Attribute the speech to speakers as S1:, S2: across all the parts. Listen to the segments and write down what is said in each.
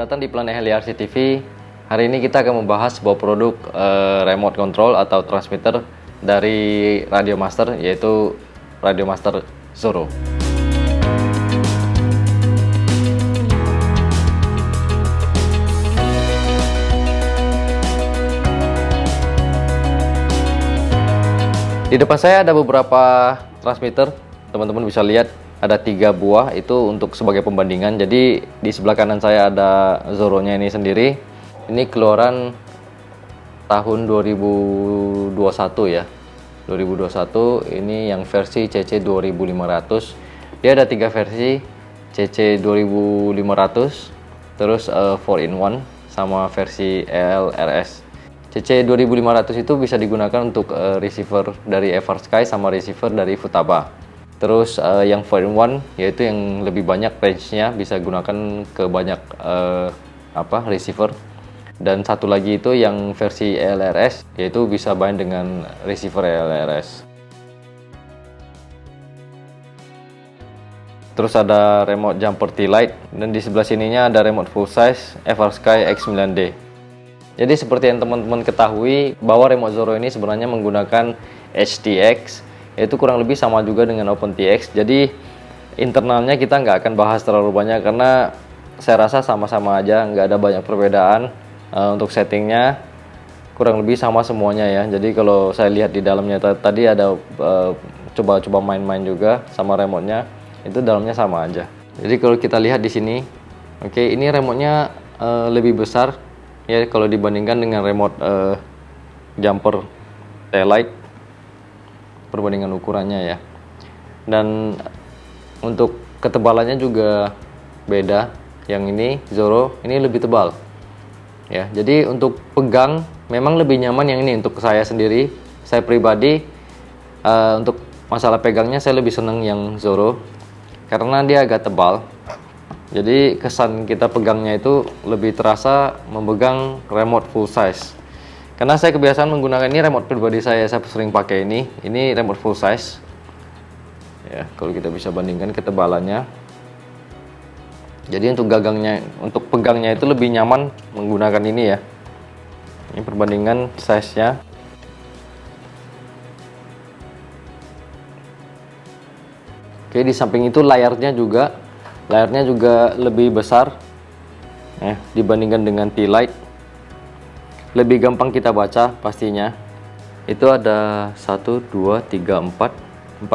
S1: datang di Planet Heliarsi TV. Hari ini kita akan membahas sebuah produk remote control atau transmitter dari Radiomaster, yaitu Radiomaster Zorro. Di depan saya ada beberapa transmitter, teman-teman bisa lihat ada 3 buah itu untuk sebagai pembandingan. Jadi di sebelah kanan saya ada Zorro-nya ini sendiri. Ini keluaran tahun 2021 ya. 2021 ini yang versi CC 2500. Dia ada 3 versi, CC 2500, terus 4-in-1 sama versi LRS. CC 2500 itu bisa digunakan untuk receiver dari Eversky sama receiver dari Futaba. Terus yang 4-in-1 yaitu yang lebih banyak range-nya, bisa gunakan ke banyak receiver. Dan satu lagi itu yang versi LRS, yaitu bisa bind dengan receiver LRS. Terus ada remote jumper T-Lite, dan di sebelah sininya ada remote full size Eversky X9D. Jadi seperti yang teman-teman ketahui bahwa remote Zorro ini sebenarnya menggunakan HTX, yaitu kurang lebih sama juga dengan OpenTX. Jadi internalnya kita nggak akan bahas terlalu banyak karena saya rasa sama-sama aja, nggak ada banyak perbedaan. Untuk settingnya kurang lebih sama semuanya ya. Jadi kalau saya lihat di dalamnya tadi ada coba-coba main-main juga sama remote-nya, itu dalamnya sama aja. Jadi kalau kita lihat di sini, oke, ini remote-nya lebih besar ya kalau dibandingkan dengan remote jumper T-Lite, perbandingan ukurannya ya. Dan untuk ketebalannya juga beda. Yang ini Zorro ini lebih tebal ya. Jadi untuk pegang memang lebih nyaman yang ini untuk saya sendiri. Saya pribadi untuk masalah pegangnya saya lebih senang yang Zorro karena dia agak tebal. Jadi kesan kita pegangnya itu lebih terasa memegang remote full size. Karena saya kebiasaan menggunakan ini remote pribadi saya sering pakai ini. Ini remote full size. Ya, kalau kita bisa bandingkan ketebalannya. Jadi untuk pegangnya itu lebih nyaman menggunakan ini ya. Ini perbandingan size-nya. Oke, di samping itu layarnya juga lebih besar ya, dibandingkan dengan T-Lite. Lebih gampang kita baca pastinya. Itu ada 1, 2, 3, 4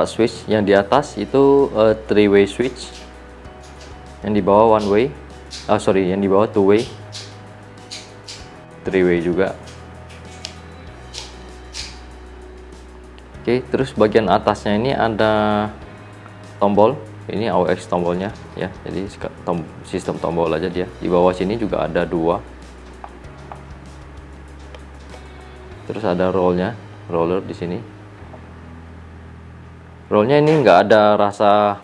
S1: switch. Yang di atas itu 3-way switch, yang di bawah yang di bawah 2-way, 3-way juga. Oke, terus bagian atasnya ini ada tombol. Ini AUX tombolnya ya, jadi sistem tombol aja dia. Di bawah sini juga ada 2. Terus ada roller di sini. Rollnya ini nggak ada rasa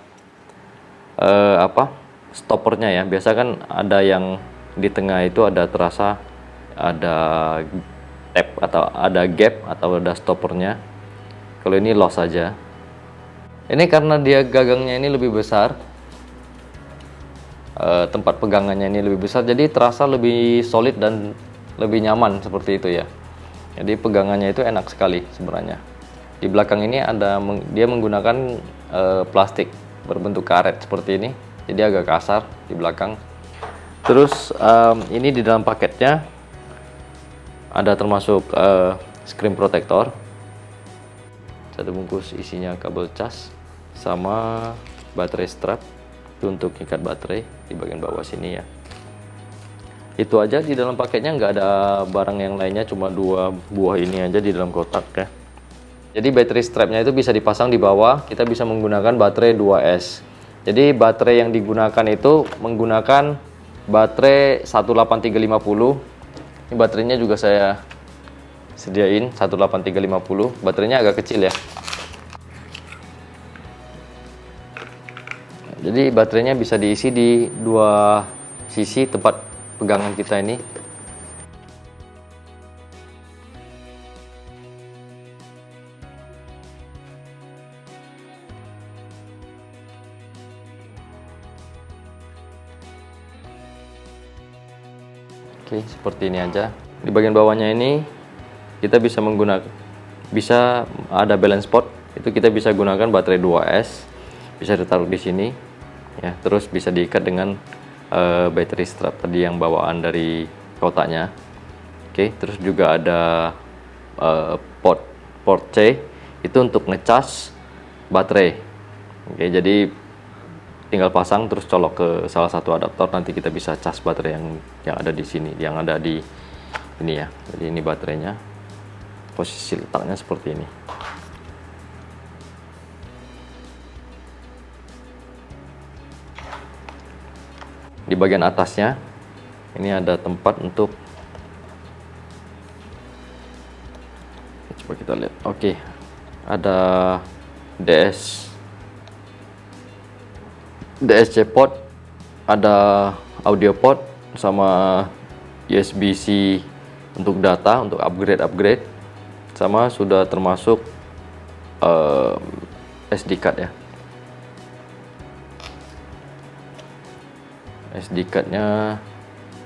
S1: stoppernya ya. Biasa kan ada yang di tengah itu ada terasa ada tap atau ada gap atau ada stoppernya. Kalau ini loss saja. Ini karena dia gagangnya ini lebih besar, tempat pegangannya ini lebih besar, jadi terasa lebih solid dan lebih nyaman seperti itu ya. Jadi pegangannya itu enak sekali sebenarnya. Di belakang ini dia menggunakan plastik berbentuk karet seperti ini, jadi agak kasar di belakang. Terus ini di dalam paketnya ada termasuk screen protector, 1 bungkus isinya kabel cas sama baterai strap itu untuk ikat baterai di bagian bawah sini ya. Itu aja di dalam paketnya, nggak ada barang yang lainnya, cuma 2 buah ini aja di dalam kotak ya. Jadi baterai strapnya itu bisa dipasang di bawah, kita bisa menggunakan baterai 2S. Jadi baterai yang digunakan itu menggunakan baterai 18350. Ini baterainya juga saya sediain 18350, baterainya agak kecil ya. Jadi baterainya bisa diisi di 2 sisi tempat pegangan kita ini. Oke, seperti ini aja. Di bagian bawahnya ini kita bisa ada balance port. Itu kita bisa gunakan baterai 2S. Bisa ditaruh di sini ya, terus bisa diikat dengan battery strap tadi yang bawaan dari kotaknya. Oke, terus juga ada port C itu untuk ngecas baterai. Oke, jadi tinggal pasang terus colok ke salah satu adaptor, nanti kita bisa cas baterai yang ada di sini, yang ada di ini ya. Jadi ini baterainya, posisi letaknya seperti ini. Di bagian atasnya ini ada tempat untuk, coba kita lihat. Oke, ada DSC port, ada audio port, sama USB-C untuk data, untuk upgrade, sama sudah termasuk SD card ya. SD card-nya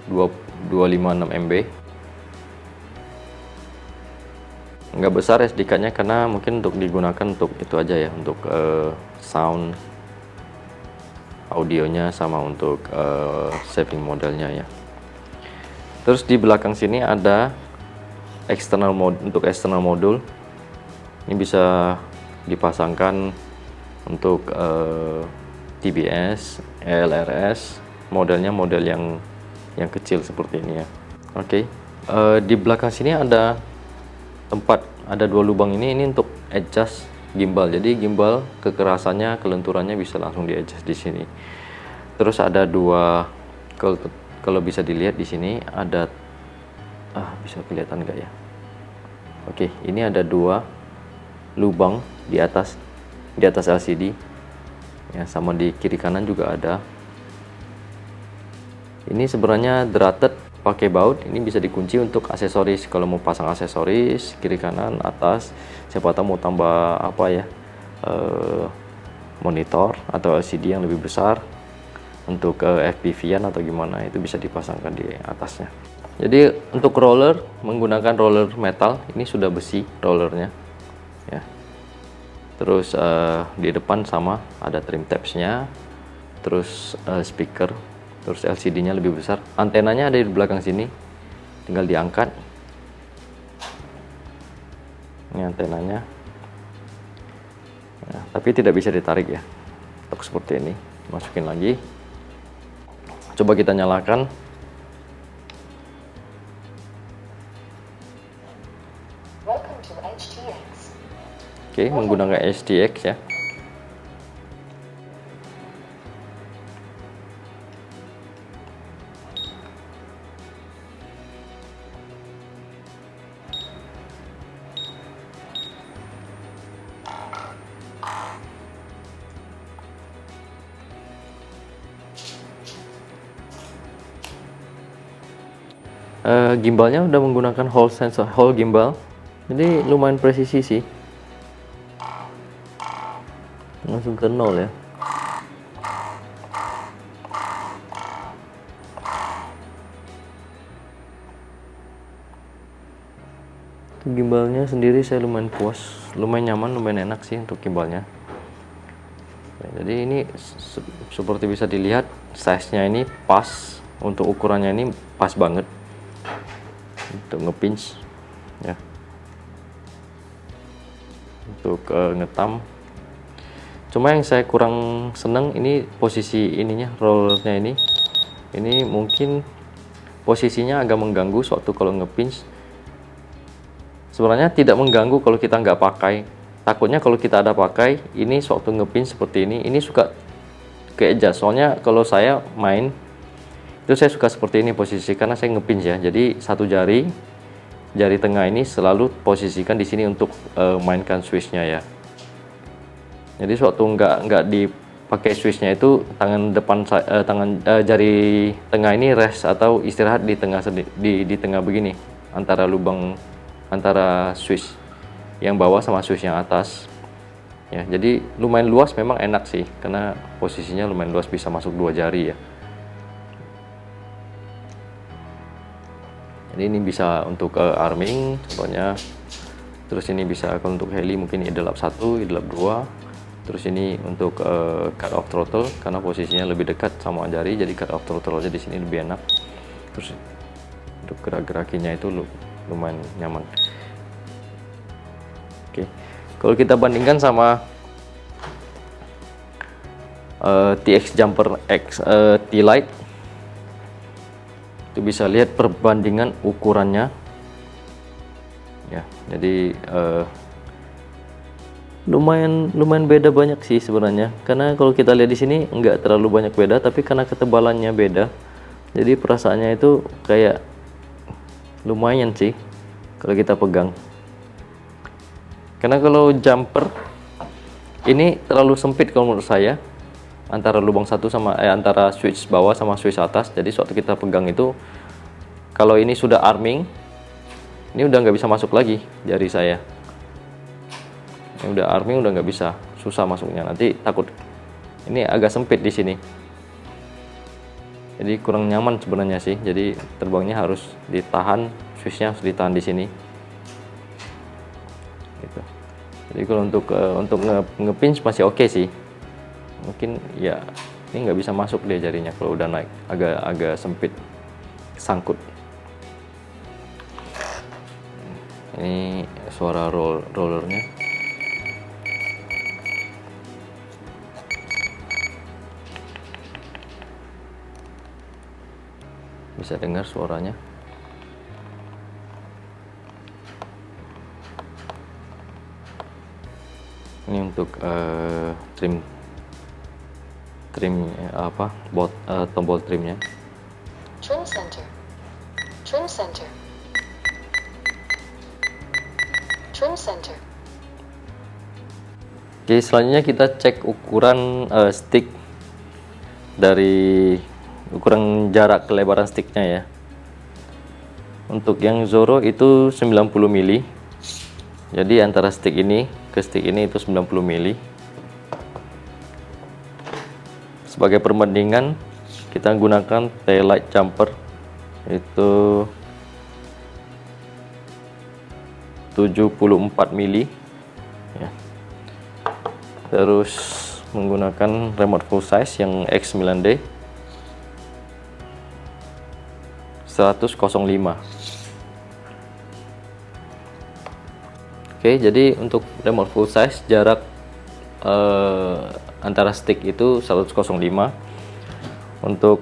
S1: 256 MB. Nggak besar SD card-nya karena mungkin untuk digunakan untuk itu aja ya, untuk sound audionya sama untuk saving modelnya ya. Terus di belakang sini ada untuk external modul. Ini bisa dipasangkan untuk TBS, LRS, modelnya model yang kecil seperti ini ya. Oke, di belakang sini ada tempat, ada 2 lubang ini untuk adjust gimbal. Jadi gimbal kekerasannya, kelenturannya bisa langsung di adjust di sini. Terus ada 2, kalau bisa dilihat di sini ada, bisa kelihatan nggak ya? Oke, ini ada 2 lubang di atas LCD ya, sama di kiri kanan juga ada. Ini sebenarnya drutted pakai baut, ini bisa dikunci untuk aksesoris. Kalau mau pasang aksesoris kiri kanan atas, siapa tahu mau tambah apa ya, monitor atau LCD yang lebih besar untuk FPV-an atau gimana, itu bisa dipasangkan di atasnya. Jadi untuk roller menggunakan roller metal, ini sudah besi rollernya ya. Terus di depan sama ada trim tabs-nya, terus speaker, terus LCD-nya lebih besar. Antenanya ada di belakang sini, tinggal diangkat. Ini antenanya ya, tapi tidak bisa ditarik ya, untuk seperti ini. Masukin lagi, coba kita nyalakan. Oke, menggunakan HTX ya. Gimbalnya udah menggunakan Hall gimbal, jadi lumayan presisi sih, langsung ke 0 ya. Gimbalnya sendiri saya lumayan puas, lumayan nyaman, lumayan enak sih untuk gimbalnya. Jadi ini seperti bisa dilihat, size-nya ini pas, untuk ukurannya ini pas banget untuk ngepinch ya, untuk ngetam. Cuma yang saya kurang seneng ini posisi ininya, rollernya ini mungkin posisinya agak mengganggu suatu kalau ngepinch. Sebenarnya tidak mengganggu kalau kita nggak pakai, takutnya kalau kita ada pakai ini suatu ngepinch seperti ini suka ke adjust. Soalnya kalau saya main itu saya suka seperti ini posisi, karena saya ngepinch ya. Jadi satu jari tengah ini selalu posisikan di sini untuk mainkan switchnya ya. Jadi suatu nggak dipakai switchnya itu tangan depan jari tengah ini rest atau istirahat di tengah begini, antara lubang antara switch yang bawah sama switch yang atas ya. Jadi lumayan luas, memang enak sih karena posisinya lumayan luas, bisa masuk 2 jari ya. Ini bisa untuk arming contohnya. Terus ini bisa kalau untuk heli mungkin idlap 1, idlap 2. Terus ini untuk cut off throttle karena posisinya lebih dekat sama jari, jadi cut off throttle aja di sini lebih enak. Terus untuk gerak-gerakinya itu lumayan nyaman. Oke, kalau kita bandingkan sama TX Jumper X T-Lite, itu bisa lihat perbandingan ukurannya ya. Jadi lumayan beda banyak sih sebenarnya, karena kalau kita lihat di sini nggak terlalu banyak beda, tapi karena ketebalannya beda, jadi perasaannya itu kayak lumayan sih kalau kita pegang. Karena kalau jumper ini terlalu sempit kalau menurut saya, antara lubang satu sama antara switch bawah sama switch atas. Jadi suatu kita pegang itu, kalau ini sudah arming, ini udah nggak bisa masuk lagi jari saya. Ini udah arming, udah nggak bisa, susah masuknya. Nanti takut ini agak sempit di sini, jadi kurang nyaman sebenarnya sih. Jadi terbangnya harus ditahan, switchnya harus ditahan di sini. Gitu. Jadi kalau untuk nge-pinch masih oke sih. Mungkin ya ini nggak bisa masuk dia jarinya kalau udah naik, agak sempit, sangkut. Ini suara rollernya. Bisa dengar suaranya. Ini untuk trim apa, tombol trimnya.
S2: Trim center. Trim center. Trim center.
S1: Oke, selanjutnya kita cek ukuran stick, dari ukuran jarak kelebaran sticknya ya. Untuk yang Zoro itu 90 mili. Jadi antara stick ini ke stick ini itu 90 mili. Sebagai perbandingan, kita gunakan T-Lite jumper itu 74 mili ya. Terus menggunakan remote full size yang X9D 100.05. Oke, jadi untuk remote full size jarak antara stick itu 100.05. Untuk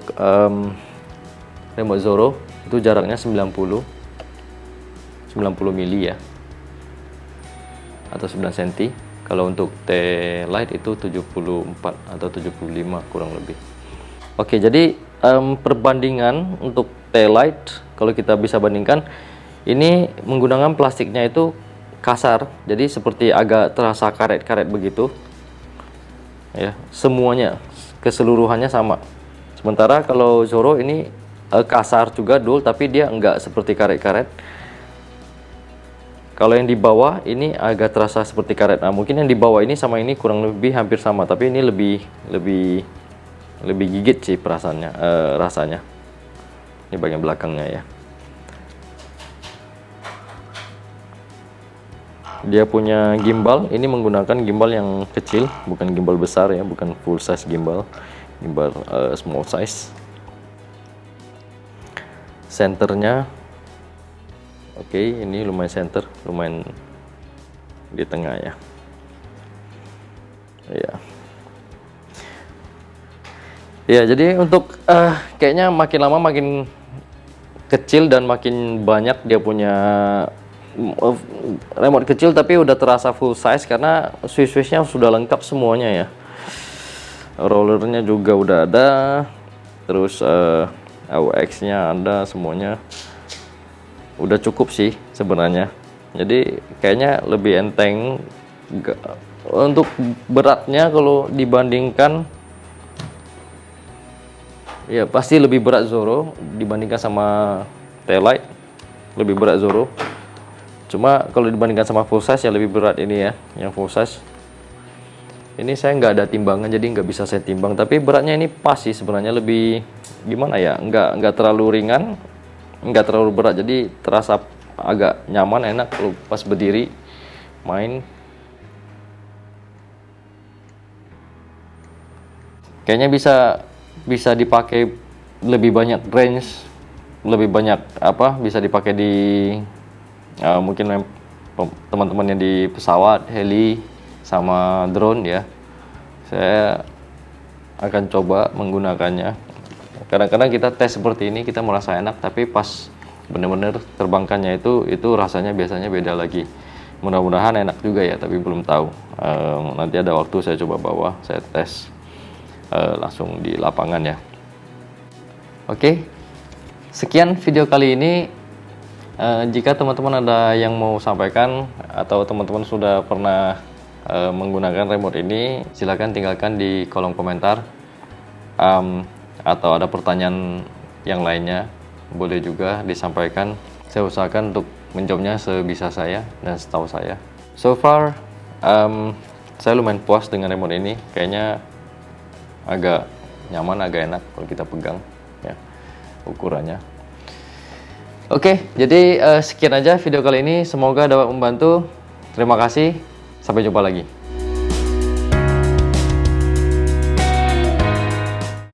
S1: remote Zoro itu jaraknya 90 mili ya, atau 9 cm. Kalau untuk T-Lite itu 74 atau 75 kurang lebih. Oke, jadi perbandingan untuk T-Lite kalau kita bisa bandingkan, ini menggunakan plastiknya itu kasar, jadi seperti agak terasa karet-karet begitu ya, semuanya keseluruhannya sama. Sementara kalau Zoro ini kasar juga dull, tapi dia enggak seperti karet-karet. Kalau yang di bawah ini agak terasa seperti karet. Nah, mungkin yang di bawah ini sama ini kurang lebih hampir sama, tapi ini lebih gigit sih perasaannya, rasanya. Ini bagian belakangnya ya. Dia punya gimbal, ini menggunakan gimbal yang kecil, bukan gimbal besar ya, bukan full size gimbal small size. Senternya oke, ini lumayan center, lumayan di tengah ya. Ya, jadi untuk kayaknya makin lama makin kecil dan makin banyak dia punya remote kecil, tapi udah terasa full size karena switch-switchnya sudah lengkap semuanya ya. Rollernya juga udah ada, terus AUX-nya ada, semuanya udah cukup sih sebenarnya. Jadi kayaknya lebih enteng. Untuk beratnya kalau dibandingkan, ya pasti lebih berat Zoro dibandingkan sama T-Lite, lebih berat Zoro. Cuma kalau dibandingkan sama full size ya lebih berat ini ya, yang full size. Ini saya nggak ada timbangan, jadi nggak bisa saya timbang. Tapi beratnya ini pas sih sebenarnya, lebih gimana ya, nggak terlalu ringan, nggak terlalu berat, jadi terasa agak nyaman, enak kalau pas berdiri main. Kayaknya bisa dipakai lebih banyak range, lebih banyak bisa dipakai di mungkin teman-teman yang di pesawat, heli, sama drone ya. Saya akan coba menggunakannya. Kadang-kadang kita tes seperti ini kita merasa enak, tapi pas benar-benar terbangkannya itu rasanya biasanya beda lagi. Mudah-mudahan enak juga ya, tapi belum tahu. Nanti ada waktu saya coba bawa, saya tes langsung di lapangan ya. Oke, sekian video kali ini. Jika teman-teman ada yang mau sampaikan atau teman-teman sudah pernah menggunakan remote ini, silakan tinggalkan di kolom komentar. Atau ada pertanyaan yang lainnya, boleh juga disampaikan. Saya usahakan untuk menjawabnya sebisa saya dan setahu saya. So far, saya lumayan puas dengan remote ini. Kayaknya agak nyaman, agak enak kalau kita pegang ya ukurannya. Oke, jadi sekian aja video kali ini. Semoga dapat membantu. Terima kasih. Sampai jumpa lagi.